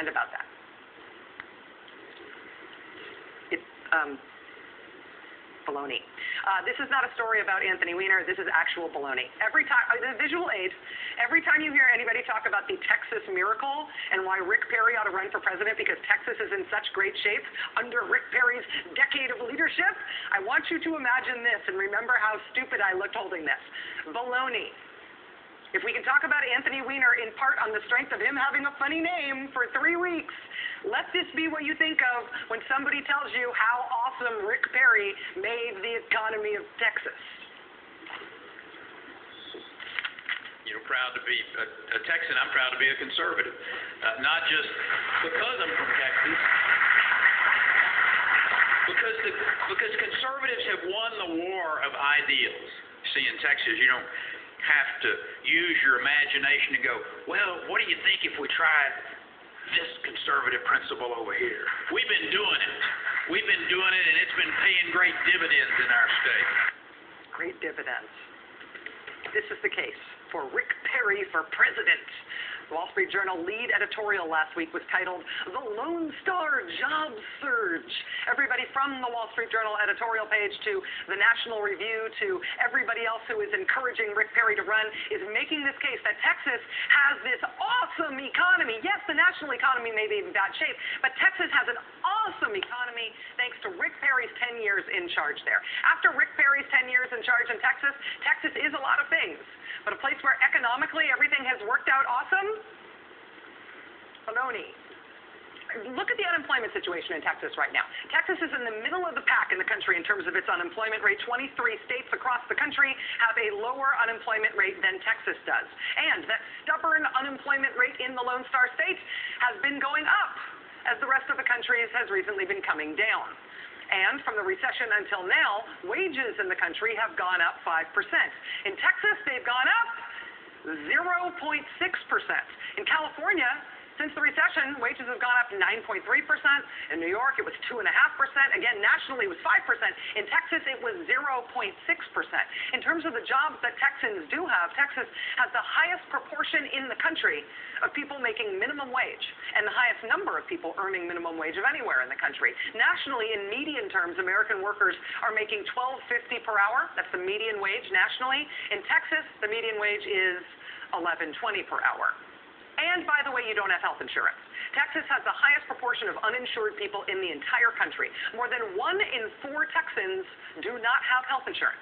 understand about that? It's baloney. This is not a story about Anthony Weiner. This is actual baloney. Every time, the visual aid, every time you hear anybody talk about the Texas miracle and why Rick Perry ought to run for president because Texas is in such great shape under Rick Perry's decade of leadership, I want you to imagine this and remember how stupid I looked holding this. Baloney. If we can talk about Anthony Weiner in part on the strength of him having a funny name for 3 weeks, let this be what you think of when somebody tells you how awesome Rick Perry made the economy of Texas. You're proud to be a Texan. I'm proud to be a conservative. Not just because I'm from Texas, because conservatives have won the war of ideals. See, in Texas, you don't have to use your imagination and go, well, what do you think if we tried this conservative principle over here? We've been doing it. We've been doing it, and it's been paying great dividends in our state. Great dividends. This is the case for Rick Perry for president. The Wall Street Journal lead editorial last week was titled, "The Lone Star Job Surge." Everybody from the Wall Street Journal editorial page to the National Review to everybody else who is encouraging Rick Perry to run is making this case that Texas has this awesome economy. Yes, the national economy may be in bad shape, but Texas has an awesome economy thanks to Rick Perry's 10 years in charge there. After Rick Perry's 10 years in charge in Texas, Texas is a lot of things, but a place where economically everything has worked out awesome? Baloney. Look at the unemployment situation in Texas right now. Texas is in the middle of the pack in the country in terms of its unemployment rate. 23 states across the country have a lower unemployment rate than Texas does. And that stubborn unemployment rate in the Lone Star State has been going up as the rest of the country has recently been coming down. And from the recession until now, wages in the country have gone up 5%. In Texas, they've gone up 0.6%. In California, since the recession, wages have gone up 9.3%. In New York, it was 2.5%. Again, nationally, it was 5%. In Texas, it was 0.6%. In terms of the jobs that Texans do have, Texas has the highest proportion in the country of people making minimum wage and the highest number of people earning minimum wage of anywhere in the country. Nationally, in median terms, American workers are making $12.50 per hour. That's the median wage nationally. In Texas, the median wage is $11.20 per hour. And, by the way, you don't have health insurance. Texas has the highest proportion of uninsured people in the entire country. More than 1 in 4 Texans do not have health insurance.